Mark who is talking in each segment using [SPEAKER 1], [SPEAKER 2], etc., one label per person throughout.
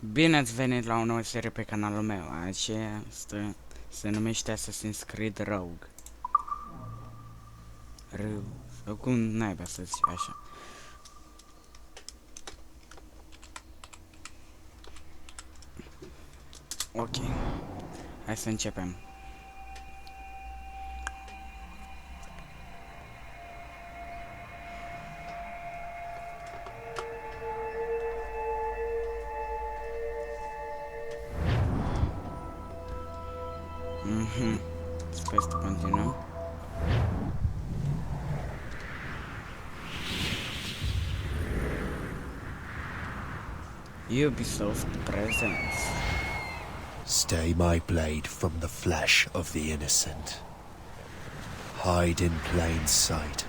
[SPEAKER 1] Bine ați venit la o nouă serie pe canalul meu. Aceea se numește Assassin's Creed Rogue. Sau cum naiba să zic așa. Ok. Hai să începem. Sper să continuăm. Ubisoft presents.
[SPEAKER 2] Stay my blade from the flesh of the innocent. Hide in plain sight.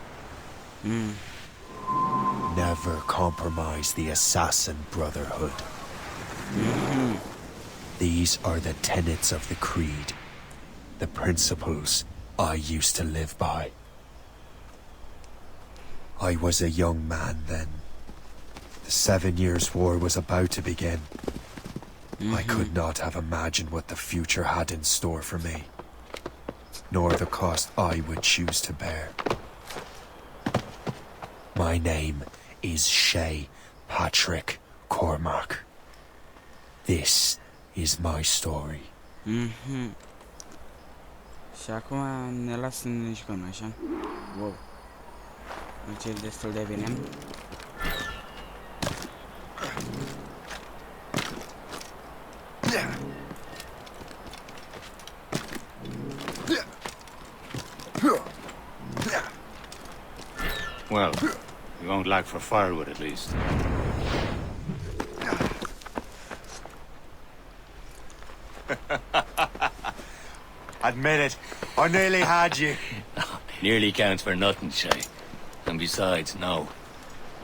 [SPEAKER 2] Never compromise the assassin brotherhood. These are the tenets of the creed, the principles I used to live by. I was a young man then. The 7 Years' War was about to begin. I could not have imagined what the future had in store for me, nor the cost I would choose to bear. My name is Shay Patrick Cormac. This is my story.
[SPEAKER 1] Și acum ne lasă să ne jucăm, așa? Wow. Deci e destul de bine.
[SPEAKER 3] Well, you won't lack for firewood at least.
[SPEAKER 2] Admit it, I nearly had you.
[SPEAKER 3] Nearly counts for nothing, Shay. And besides, no.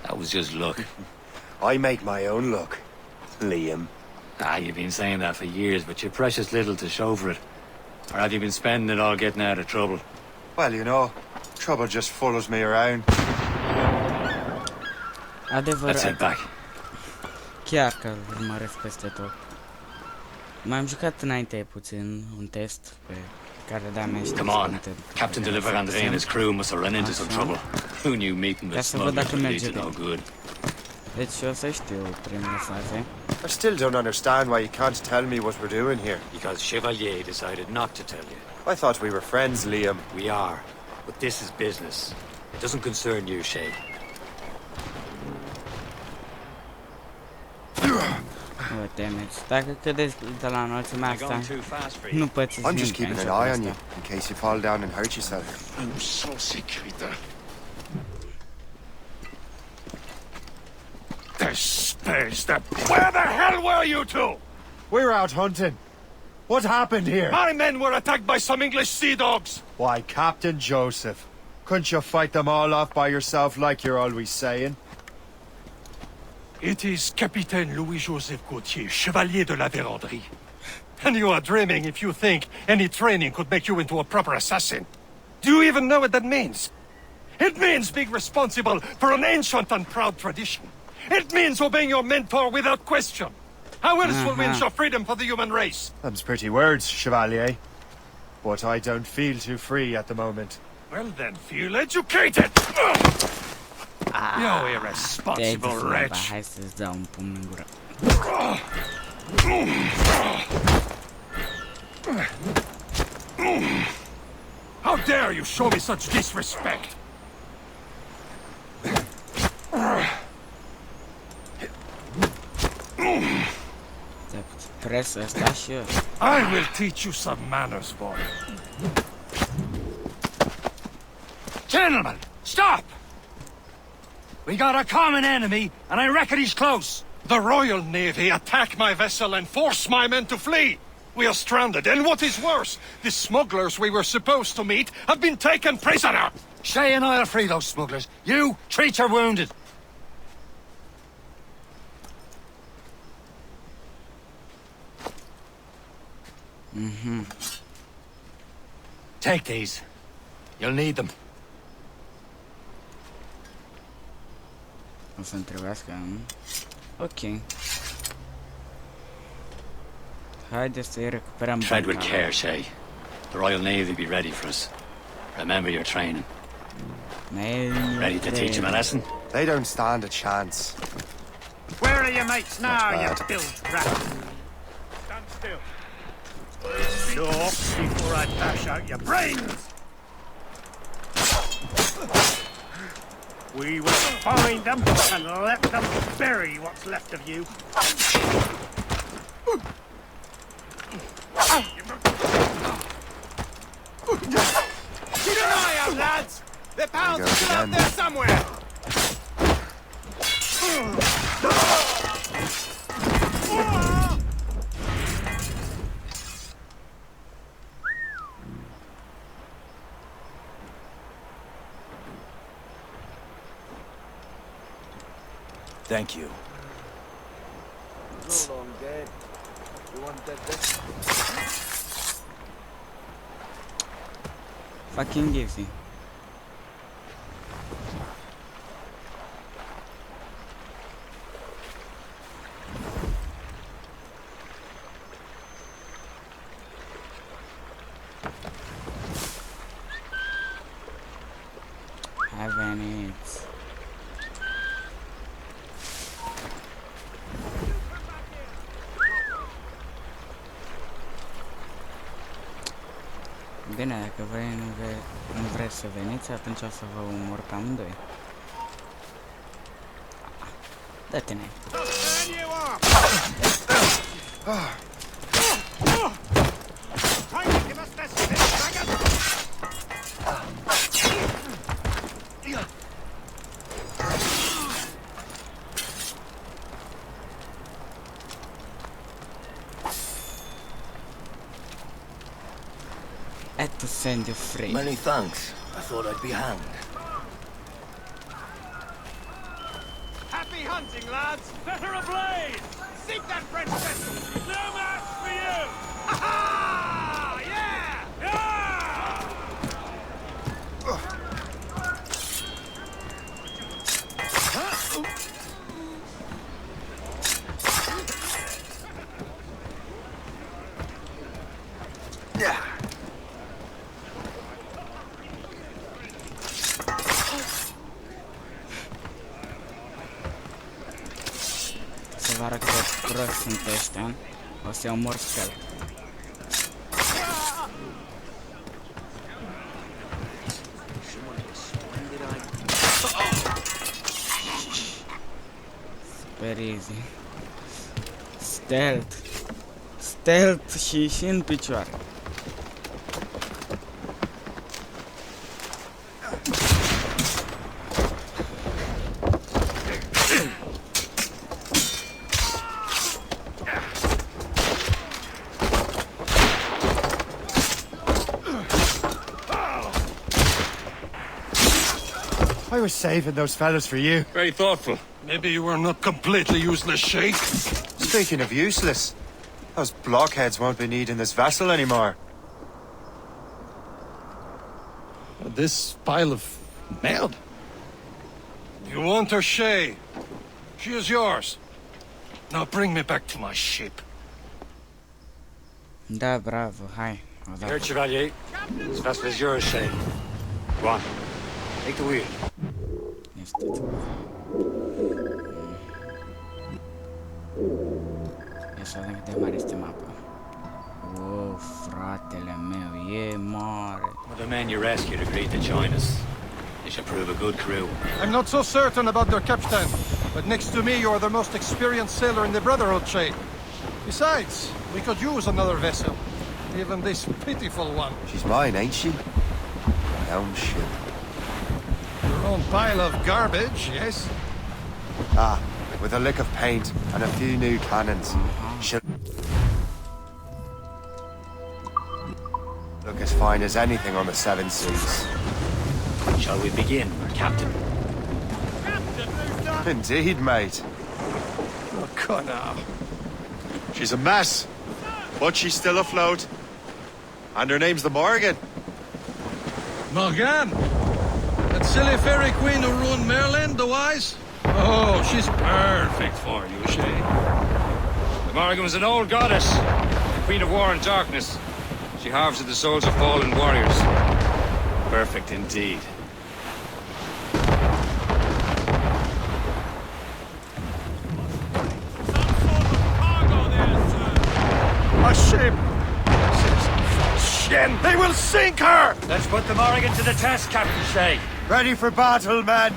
[SPEAKER 3] That was just luck.
[SPEAKER 2] I make my own luck, Liam.
[SPEAKER 3] You've been saying that for years, but you're precious little to show for it. Or have you been spending it all getting out of trouble?
[SPEAKER 2] Well, you know, trouble just follows me around.
[SPEAKER 1] Adevărat.
[SPEAKER 3] Let's head back.
[SPEAKER 1] Chiar că îl urmăresc peste tot. M-am jucat înainte puțin un test pe care mi-a
[SPEAKER 3] Come on. Captain Deliver Andre and his crew must have run into some trouble. Who knew meeting with smugglers would lead to no good?
[SPEAKER 1] Deci o să știu primele faze.
[SPEAKER 2] I still don't understand why you can't tell me what we're doing here.
[SPEAKER 3] Because Chevalier decided not to tell you.
[SPEAKER 2] I thought we were friends, Liam.
[SPEAKER 3] We are, but this is business. It doesn't concern you, Shay.
[SPEAKER 1] Vă temeți. Dacă cădeți de la înălțimea asta, nu pățiți
[SPEAKER 2] I'm just
[SPEAKER 1] nimic
[SPEAKER 2] keeping
[SPEAKER 1] în
[SPEAKER 2] an eye
[SPEAKER 1] jocul
[SPEAKER 2] on you,
[SPEAKER 1] ăsta.
[SPEAKER 2] in case you fall down and hurt yourself.
[SPEAKER 4] I'm so sick, Rita. Where the hell were you two?
[SPEAKER 2] We're out hunting. What happened here?
[SPEAKER 4] My men were attacked by some English sea dogs.
[SPEAKER 2] Why, Captain Joseph. Couldn't you fight them all off by yourself like you're always saying?
[SPEAKER 4] It is Capitaine Louis-Joseph Gauthier, Chevalier de la Vérendrye. And you are dreaming if you think any training could make you into a proper assassin. Do you even know what that means? It means being responsible for an ancient and proud tradition. It means obeying your mentor without question. How else will we ensure freedom for the human race?
[SPEAKER 2] Them's pretty words, Chevalier. But I don't feel too free at the moment.
[SPEAKER 4] Well then, feel educated! You irresponsible wretch!
[SPEAKER 1] Hai să-ți dau un pumn în gură.
[SPEAKER 4] How dare you show me such disrespect?
[SPEAKER 1] Presă asta și eu.
[SPEAKER 4] I will teach you some manners, boy.
[SPEAKER 3] Gentlemen, stop! We got a common enemy, and I reckon he's close.
[SPEAKER 4] The Royal Navy attack my vessel and force my men to flee. We are stranded, and what is worse, the smugglers we were supposed to meet have been taken prisoner.
[SPEAKER 3] Shay and I'll free those smugglers. You, treat your wounded. Take these. You'll need them.
[SPEAKER 1] O să-mi trebuiască, nu? Ok. Haideți să-i recuperăm
[SPEAKER 3] Tread with
[SPEAKER 1] banca.
[SPEAKER 3] care, Shay. The Royal Navy be ready for us. Remember your training. Ready to teach him a lesson?
[SPEAKER 2] They don't stand a chance.
[SPEAKER 5] Where are your mates now,
[SPEAKER 2] Not
[SPEAKER 5] you
[SPEAKER 2] bad.
[SPEAKER 5] bilge rat? Stand still. Stop before I bash out your brains! We will find them and let them bury what's left of you. Keep an eye out, lads! The pounds are still out there somewhere!
[SPEAKER 3] Thank you.
[SPEAKER 1] Fucking easy. Have it. Bine, dacă voi nu vreți să veniți, atunci o să vă omor pe amândoi. Dă-te-ne. Had to send you free.
[SPEAKER 3] Many thanks. I thought I'd be hanged.
[SPEAKER 5] Happy hunting, lads! Better ablaze! Seek that French vessel! No match for you! Ha ha! Yeah! Yeah!
[SPEAKER 1] Să vă arăt cât prost sunt ăștia. O să-i omor scăl. Super easy. Stealth. Stealth și în picioare.
[SPEAKER 2] I was saving those fellas for you.
[SPEAKER 4] Very thoughtful. Maybe you were not completely useless, Shay.
[SPEAKER 2] Speaking of useless, those blockheads won't be needing this vessel anymore.
[SPEAKER 4] This pile of mail? You want her, Shay? She is yours. Now bring me back to my ship.
[SPEAKER 1] Da, bravo, hai.
[SPEAKER 3] Here, Chevalier. This vessel is yours, Shay. Go on. Take the wheel.
[SPEAKER 1] Este tu. Ia să vedem cât de mare este mapa. Wow, fratele meu, e mare.
[SPEAKER 3] The men you rescued agreed to join us. They should prove a good crew.
[SPEAKER 4] I'm not so certain about their captain, but next to me you are the most experienced sailor in the Brotherhood chain. Besides, we could use another vessel. Even this pitiful one.
[SPEAKER 2] She's mine, ain't she? My own ship.
[SPEAKER 4] Your own pile of garbage, yes?
[SPEAKER 2] Ah, with a lick of paint and a few new cannons. She'll look as fine as anything on the seven seas.
[SPEAKER 3] Shall we begin, Captain?
[SPEAKER 2] Indeed, mate.
[SPEAKER 4] Oh, come now.
[SPEAKER 2] She's a mess, but she's still afloat. And her name's the Morgan.
[SPEAKER 4] Morgan? That silly fairy queen who ruined Merlin, the wise? Oh, she's perfect for you, Shay.
[SPEAKER 3] The Morgan was an old goddess. Queen of War and Darkness. She harvested the souls of fallen warriors. Perfect indeed.
[SPEAKER 4] A ship! Shen! They will sink her!
[SPEAKER 3] Let's put the Morrigan to the test, Captain Shay.
[SPEAKER 2] Ready for battle, men!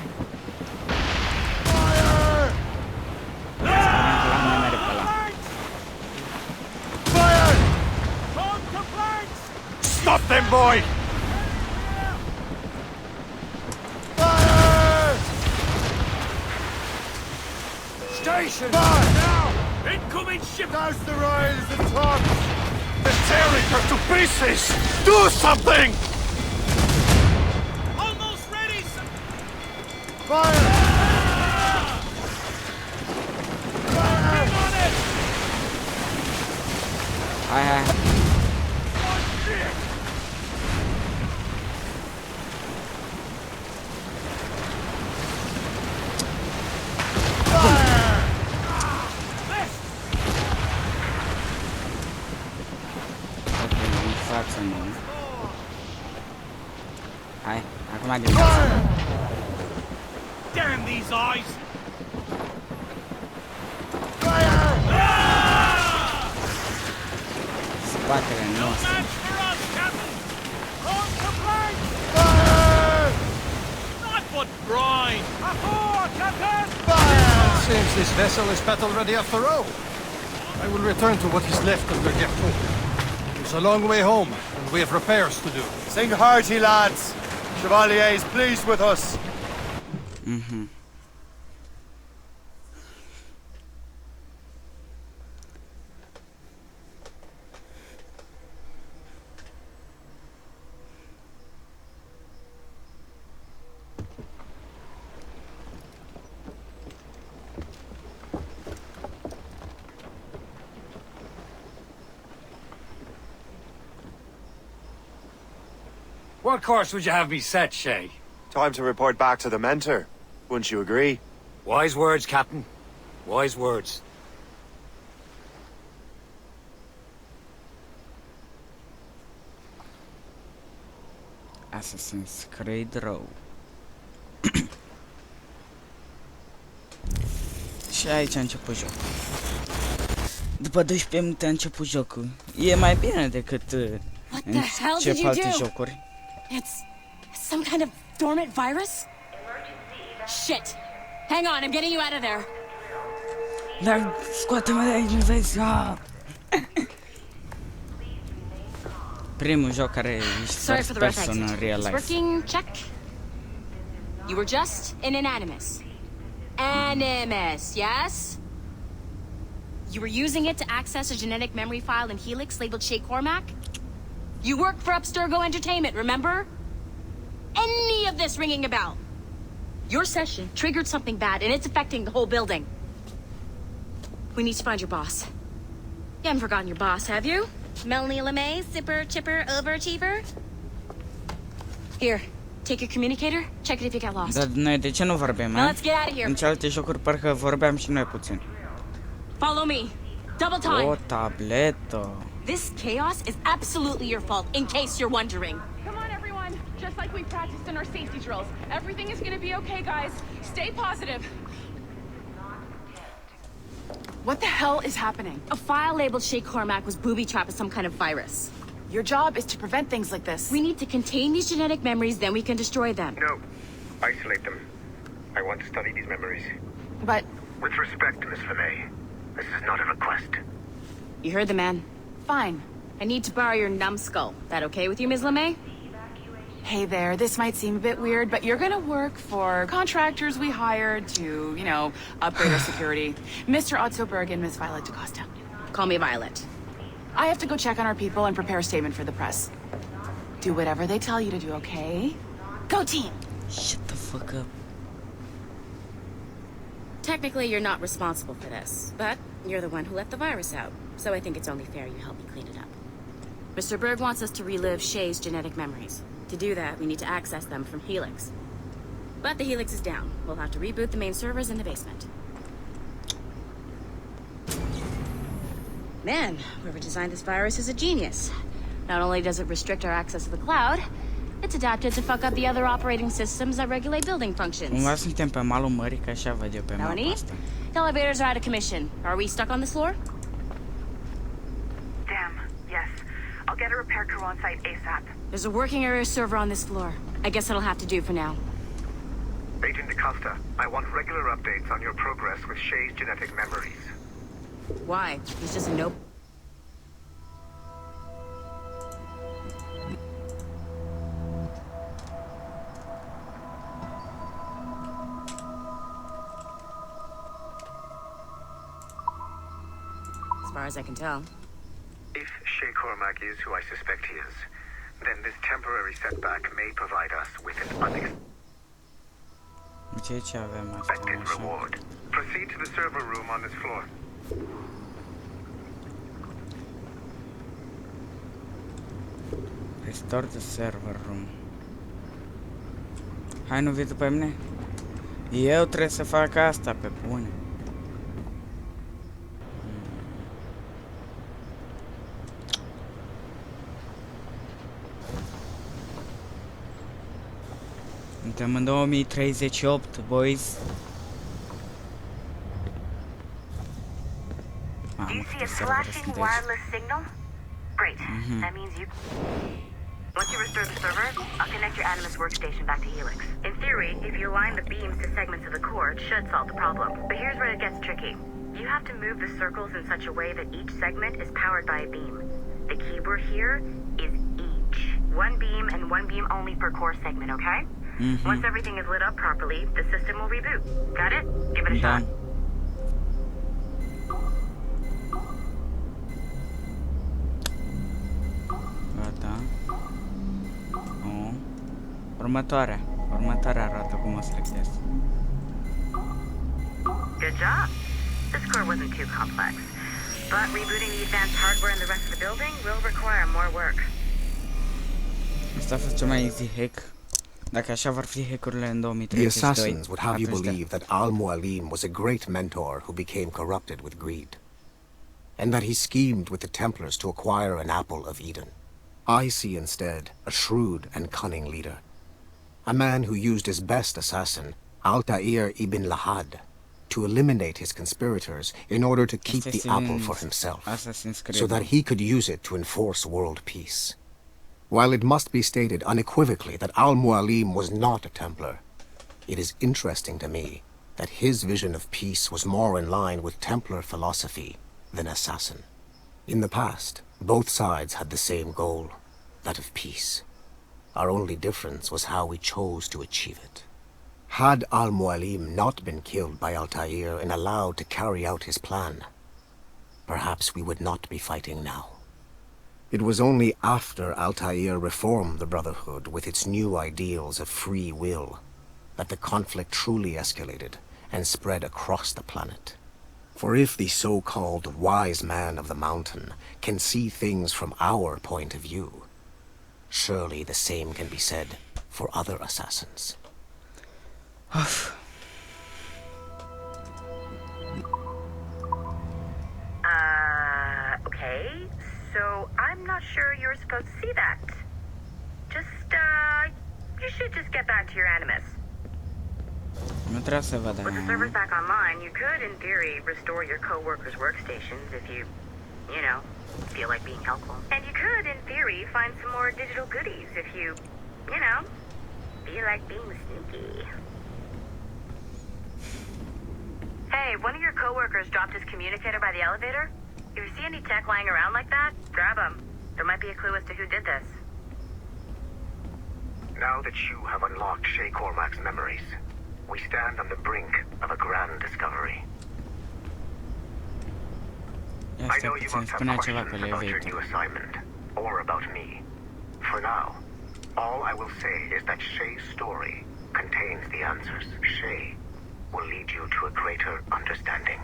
[SPEAKER 2] Fire! Fire!
[SPEAKER 4] Stop them, boy!
[SPEAKER 2] Fire!
[SPEAKER 3] Station!
[SPEAKER 2] Now!
[SPEAKER 3] Incoming ship!
[SPEAKER 2] Douse the royals and tops!
[SPEAKER 4] They're tearing her to pieces! Do something!
[SPEAKER 5] Almost ready, sir!
[SPEAKER 2] Fire!
[SPEAKER 5] Working on it!
[SPEAKER 1] Aye. Față nu. Hai, acum din față.
[SPEAKER 5] Damn these eyes!
[SPEAKER 1] Spatele nostru.
[SPEAKER 5] Match for us, Captain! On to plank! Not but brine! Ahoy, Captain!
[SPEAKER 4] Seems this vessel is battle ready after all. I will return to what is left of the Gertrude. It's a long way home, and we have repairs to do.
[SPEAKER 2] Sing hearty, lads! Chevalier is pleased with us.
[SPEAKER 3] What course would you have me set, Shay?
[SPEAKER 2] Time to report back to the mentor. Wouldn't you agree?
[SPEAKER 3] Wise words, Captain. Wise words.
[SPEAKER 1] Assassin's Creed rău. Și aici a început jocul. După 12 minute a început jocul. E mai bine decât
[SPEAKER 6] What the hell did
[SPEAKER 1] încep
[SPEAKER 6] you
[SPEAKER 1] alte
[SPEAKER 6] do?
[SPEAKER 1] jocuri.
[SPEAKER 6] It's some kind of dormant virus? Shit! Hang on, I'm getting you out of there.
[SPEAKER 1] Dar scoate-mă de aici, nu vezi? Primul joc care ești
[SPEAKER 6] Sorry for the rough
[SPEAKER 1] person în
[SPEAKER 6] accent.
[SPEAKER 1] real
[SPEAKER 6] It's
[SPEAKER 1] life.
[SPEAKER 6] working, check. You were just in an animus. Animus, yes? You were using it to access a genetic memory file in Helix labeled Shay Cormac? You worked for Abstergo Entertainment, remember? Any of this ringing a bell? Your session triggered something bad, and it's affecting the whole building. We need to find your boss. You haven't forgotten your boss, have you? Melanie LeMay, zipper, chipper, overachiever? Here, take your communicator, check it if you get lost.
[SPEAKER 1] Dar noi de ce nu vorbim,
[SPEAKER 6] Now let's get out of here.
[SPEAKER 1] În celelalte jocuri parcă vorbeam și noi puțin.
[SPEAKER 6] Follow me. Double time.
[SPEAKER 1] O tabletă.
[SPEAKER 6] This chaos is absolutely your fault, in case you're wondering.
[SPEAKER 7] Come on, everyone. Just like we practiced in our safety drills. Everything is gonna be okay, guys. Stay positive. What the hell is happening?
[SPEAKER 6] A file labeled Shay Cormac was booby-trapped with some kind of virus.
[SPEAKER 7] Your job is to prevent things like this.
[SPEAKER 6] We need to contain these genetic memories, then we can destroy them.
[SPEAKER 8] No. Isolate them. I want to study these memories.
[SPEAKER 7] But
[SPEAKER 8] With respect, Miss LeMay, this is not a request.
[SPEAKER 6] You heard the man.
[SPEAKER 7] fine.
[SPEAKER 6] I need to borrow your numbskull. That okay with you, Ms. LeMay?
[SPEAKER 7] Hey there, this might seem a bit weird, but you're gonna work for contractors we hired to, you know, upgrade our security. Mr. Otto Berg and Miss Violet DaCosta.
[SPEAKER 6] Call me Violet.
[SPEAKER 7] I have to go check on our people and prepare a statement for the press. Do whatever they tell you to do, okay? Go team!
[SPEAKER 1] Shut the fuck up.
[SPEAKER 6] Technically, you're not responsible for this, but you're the one who let the virus out, so I think it's only fair you help me clean it up. Mr. Berg wants us to relive Shay's genetic memories. To do that, we need to access them from Helix. But the Helix is down. We'll have to reboot the main servers in the basement. Man, whoever designed this virus is a genius. Not only does it restrict our access to the cloud, it's adapted to fuck up the other operating systems that regulate building functions.
[SPEAKER 1] Cumva suntem pe malul mării, că așa văd eu pe mapa
[SPEAKER 6] Melanie?
[SPEAKER 1] asta.
[SPEAKER 6] The elevators are out of commission. Are we stuck on this floor?
[SPEAKER 9] Damn, yes. I'll get a repair crew on site ASAP.
[SPEAKER 6] There's a working area server on this floor. I guess that'll have to do for now.
[SPEAKER 8] Agent DaCosta, I want regular updates on your progress with Shay's genetic memories.
[SPEAKER 6] Why? He's just a nope. As far as I can tell.
[SPEAKER 8] If Shay Cormac is who I suspect he is, then this temporary setback may provide us with an
[SPEAKER 1] Ce avem asta?
[SPEAKER 8] unexpected
[SPEAKER 1] Așa.
[SPEAKER 8] reward. Proceed to the server room on this floor.
[SPEAKER 1] Restore the server room. Hai, nu vii după mine? Eu trebuie să fac asta pe bune. Suntem în 2038, boys.
[SPEAKER 9] Do you see a flashing wireless signal? Great. That means you... Once you restore the server, I'll connect your Animus workstation back to Helix. In theory, if you align the beams to segments of the core, it should solve the problem. But here's where it gets tricky. You have to move the circles in such a way that each segment is powered by a beam. The keyword here is each. One beam and one beam only per core segment, okay? Once everything is lit up properly, the system will reboot. Got it? Give it a
[SPEAKER 1] Da.
[SPEAKER 9] shot.
[SPEAKER 1] Gata. Nu. Următoarea. Următoarea arată cum o selectez.
[SPEAKER 9] Good job. The score wasn't too complex. But rebooting the advanced hardware in the rest of the building will require more work.
[SPEAKER 1] Asta a fost cel mai easy hack. Dacă așa vor fi hackurile în
[SPEAKER 10] The
[SPEAKER 1] 2032.
[SPEAKER 10] assassins would have you
[SPEAKER 1] atunci da.
[SPEAKER 10] believe that Al-Mualim was a great mentor who became corrupted with greed, and that he schemed with the Templars to acquire an apple of Eden. I see instead a shrewd and cunning leader, a man who used his best assassin, Altair ibn Lahad, to eliminate his conspirators in order to keep
[SPEAKER 1] Asta
[SPEAKER 10] the
[SPEAKER 1] este
[SPEAKER 10] apple
[SPEAKER 1] din
[SPEAKER 10] for himself,
[SPEAKER 1] Assassin's Creed.
[SPEAKER 10] so that he could use it to enforce world peace. While it must be stated unequivocally that Al-Mualim was not a Templar, it is interesting to me that his vision of peace was more in line with Templar philosophy than assassin. In the past, both sides had the same goal, that of peace. Our only difference was how we chose to achieve it. Had Al-Mualim not been killed by Altair and allowed to carry out his plan, perhaps we would not be fighting now. It was only after Altair reformed the Brotherhood with its new ideals of free will that the conflict truly escalated and spread across the planet. For if the so-called wise man of the mountain can see things from our point of view, surely the same can be said for other assassins.
[SPEAKER 9] Okay. So I'm not sure you're supposed to see that. You should just get back to your Animus.
[SPEAKER 1] Nu trebuie să văd
[SPEAKER 9] With the servers back online, you could, in theory, restore your co-workers' workstations if you feel like being helpful. And you could, in theory, find some more digital goodies if you feel like being sneaky. Hey, one of your co-workers dropped his communicator by the elevator. If you see any tech lying around like that, grab them. There might be a clue as to who did this.
[SPEAKER 8] Now that you have unlocked Shay Cormac's memories, we stand on the brink of a grand discovery.
[SPEAKER 1] Ia
[SPEAKER 8] I
[SPEAKER 1] stai
[SPEAKER 8] know you
[SPEAKER 1] puțin,
[SPEAKER 8] must have
[SPEAKER 1] spunea ceva
[SPEAKER 8] questions
[SPEAKER 1] pe
[SPEAKER 8] about your
[SPEAKER 1] elevator.
[SPEAKER 8] new assignment, or about me. For now, all I will say is that Shay's story contains the answers. Shay will lead you to a greater understanding.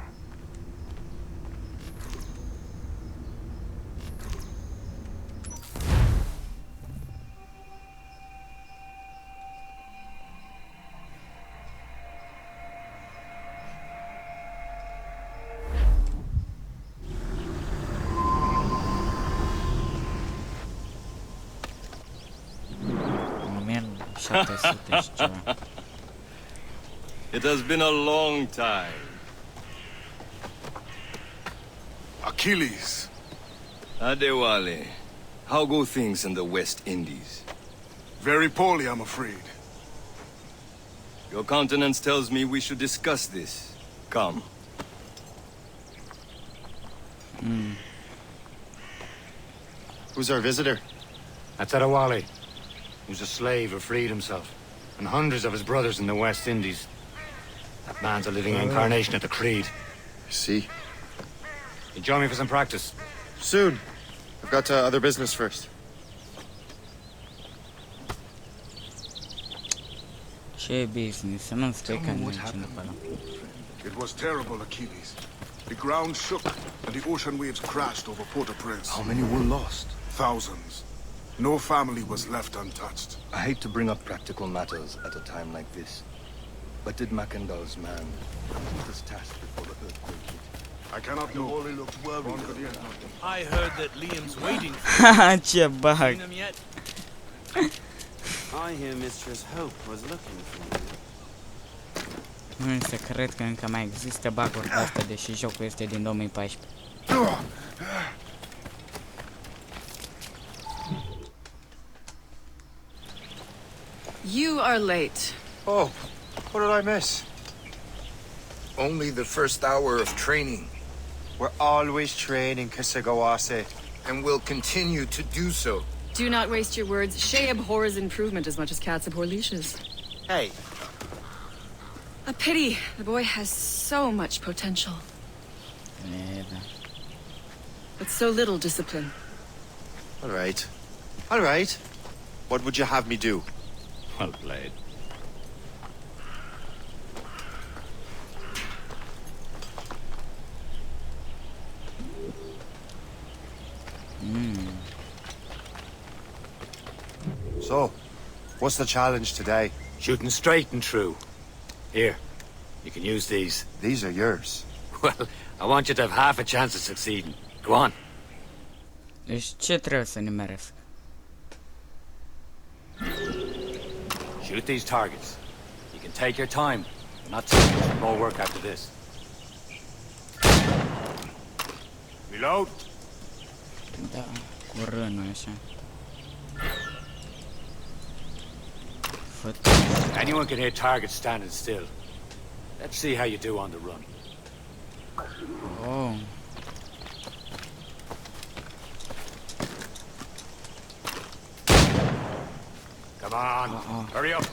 [SPEAKER 1] 700 și ceva.
[SPEAKER 11] It has been a long time.
[SPEAKER 12] Achilles.
[SPEAKER 11] Adewale, how go things in the West Indies?
[SPEAKER 12] Very poorly, I'm afraid.
[SPEAKER 11] Your countenance tells me we should discuss this. Come.
[SPEAKER 13] Who's our visitor?
[SPEAKER 3] That's Adewale. Who's a slave who freed himself. And hundreds of his brothers in the West Indies. That man's a living incarnation of the Creed.
[SPEAKER 13] I see.
[SPEAKER 3] You join me for some practice?
[SPEAKER 13] Soon. I've got other business first.
[SPEAKER 1] Ce business, să nu spui că nu e cineva.
[SPEAKER 12] It was terrible, Achilles. The ground shook, and the ocean waves crashed over Port-au-Prince.
[SPEAKER 11] How many were lost?
[SPEAKER 12] Thousands. No family was left untouched.
[SPEAKER 11] I hate to bring up practical matters at a time like this. But did Macandal's man complete his task before the earthquake hit?
[SPEAKER 12] I cannot know.
[SPEAKER 11] Only looks worried.
[SPEAKER 5] I heard that Liam's waiting for
[SPEAKER 1] Ce bag.
[SPEAKER 5] him yet.
[SPEAKER 14] I hear Mistress Hope was looking for you.
[SPEAKER 1] Nu se cred că încă mai există bug-uri de astea, deși jocul este din 2014.
[SPEAKER 7] You are late.
[SPEAKER 13] Oh, what did I miss?
[SPEAKER 15] Only the first hour of training,
[SPEAKER 13] We're always training, Kisagawase.
[SPEAKER 15] and will continue to do so.
[SPEAKER 16] Do not waste your words. Shay abhors improvement as much as cats abhor leashes.
[SPEAKER 13] Hey,
[SPEAKER 16] A pity. The boy has so much potential, but so little discipline.
[SPEAKER 13] all right. All right. What would you have me do?
[SPEAKER 3] Well played.
[SPEAKER 13] So, what's the challenge today?
[SPEAKER 3] Shooting straight and true. Here, you can use these.
[SPEAKER 13] These are yours.
[SPEAKER 3] Well, I want you to have half a chance of succeeding. Go on.
[SPEAKER 1] Deci ce trebuie să nimeresc?
[SPEAKER 3] Shoot these targets. You can take your time. Not too much more work after this. Reload.
[SPEAKER 1] Da, cu rânul așa.
[SPEAKER 3] Anyone can hit targets standing still. Let's see how you do on the run.
[SPEAKER 1] Oh.
[SPEAKER 3] Come on, hurry up.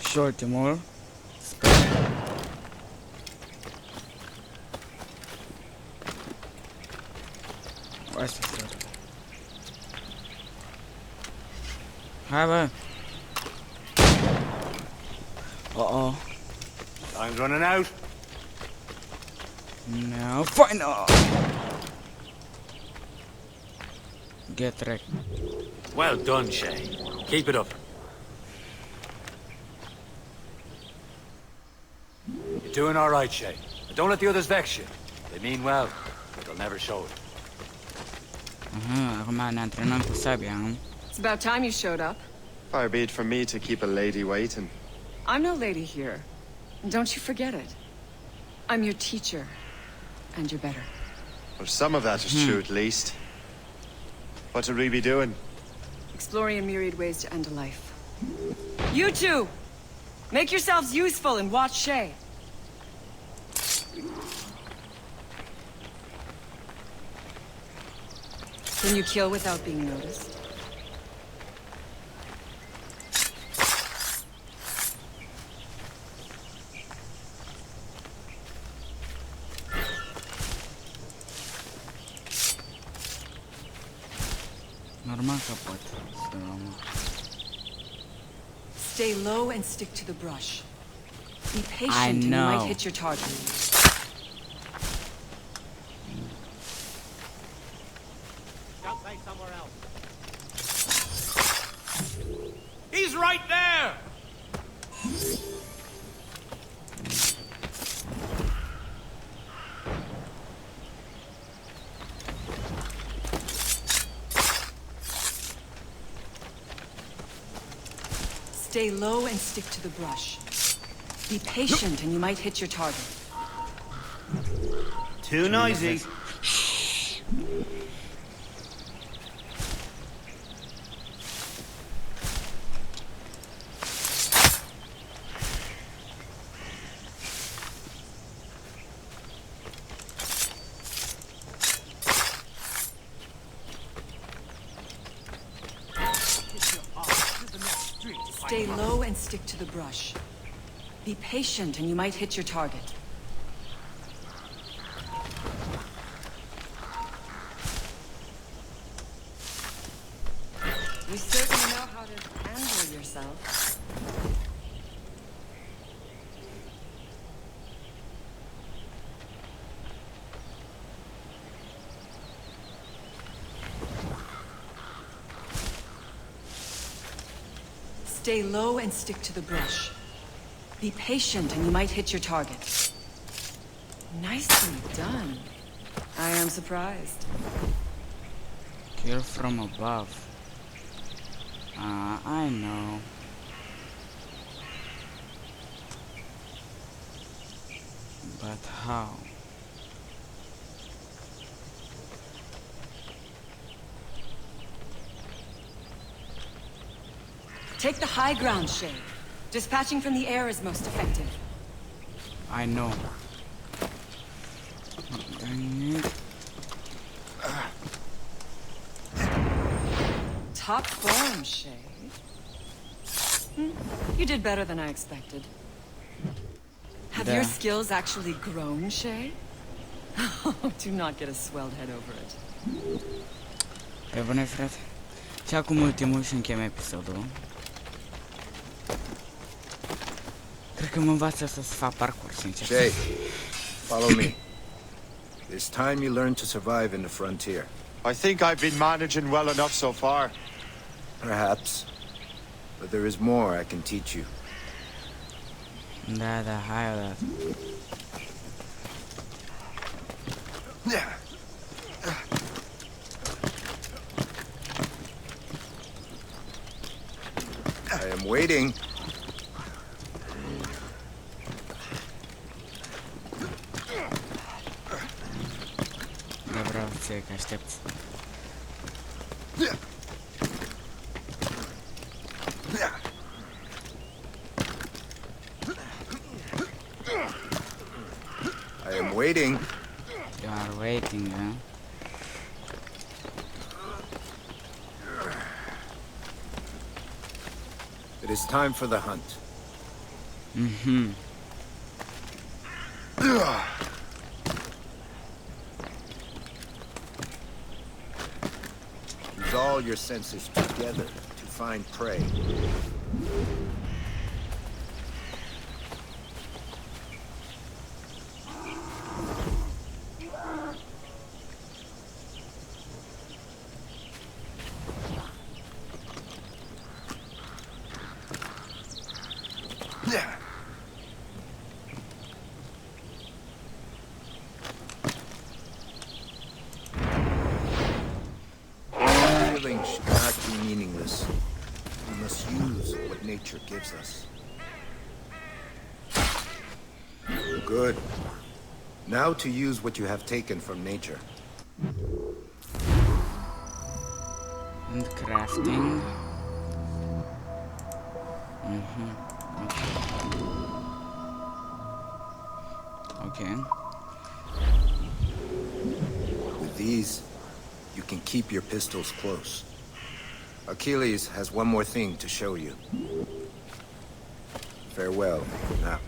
[SPEAKER 1] Short more. What's this? Hai bă. Uh-oh.
[SPEAKER 3] Time's running out.
[SPEAKER 1] Now final. Get wrecked.
[SPEAKER 3] Well done, Shay. Keep it up. You're doing all right, Shay. But don't let the others vex you. They mean well, but they'll never show it.
[SPEAKER 1] Acum ne antrenăm cu sabia, nu?
[SPEAKER 16] It's about time you showed up.
[SPEAKER 13] Far be it from me to keep a lady waiting.
[SPEAKER 16] I'm no lady here. And don't you forget it. I'm your teacher. And you're better.
[SPEAKER 13] Well, some of that is true, at least. What would we be doing?
[SPEAKER 16] Exploring a myriad ways to end a life. You two! Make yourselves useful and watch Shay. Can you kill without being noticed?
[SPEAKER 1] Normal că pot să...
[SPEAKER 16] Stay low and stick to the brush. Be
[SPEAKER 1] I
[SPEAKER 16] patient and you
[SPEAKER 1] know.
[SPEAKER 16] might hit your target.
[SPEAKER 5] Don't play somewhere else. is right there!
[SPEAKER 16] Stay low and stick to the brush. Be patient and you might hit your target.
[SPEAKER 14] Too noisy.
[SPEAKER 16] Stay low and stick to the brush. Be patient and you might hit your target. You certainly know how to handle yourself. Stay low and stick to the brush. Be patient and you might hit your target. Nicely done. I am surprised.
[SPEAKER 1] Kill from above. I know. But how?
[SPEAKER 16] Take the high ground, Shay. Dispatching from the air is most effective.
[SPEAKER 1] I know. I need...
[SPEAKER 16] Top form, Shay. You did better than I expected. Have your skills actually grown, Shay? Do not get a swelled head over it.
[SPEAKER 1] Pe bune, frate. Și acum ultimul și închem episodul. Cred că mă învață să fac parcurs, sincer.
[SPEAKER 15] Shay, follow me. It's time you learn to survive in the frontier.
[SPEAKER 13] I think I've been managing well enough so far.
[SPEAKER 15] Perhaps. But there is more I can teach you.
[SPEAKER 1] Da, hai odată.
[SPEAKER 15] I am waiting.
[SPEAKER 1] Da, vreau ție că aștepți.
[SPEAKER 15] I am waiting.
[SPEAKER 1] You are waiting, huh?
[SPEAKER 15] It is time for the hunt. Use all your senses together to find prey. Killing should not be meaningless. We must use what nature gives us. Good. Now to use what you have taken from nature.
[SPEAKER 1] And crafting. Okay.
[SPEAKER 15] With these, you can keep your pistols close. Achilles has one more thing to show you. Farewell, now.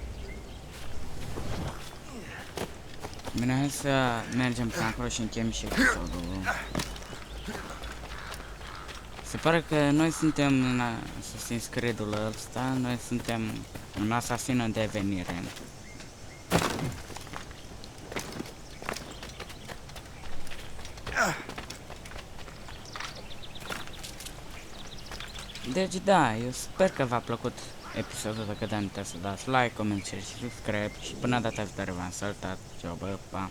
[SPEAKER 1] Bine, hai să mergem până acolo și închem și episodul. Se pare că noi suntem în Assassin's Creed-ul ăsta, noi suntem un asasin în devenire. Deci da, eu sper că v-a plăcut episodul, dacă da, nu uitați să dați like, coment, share și subscribe și până data viitoare v-am salutat, ceau, bă, pa!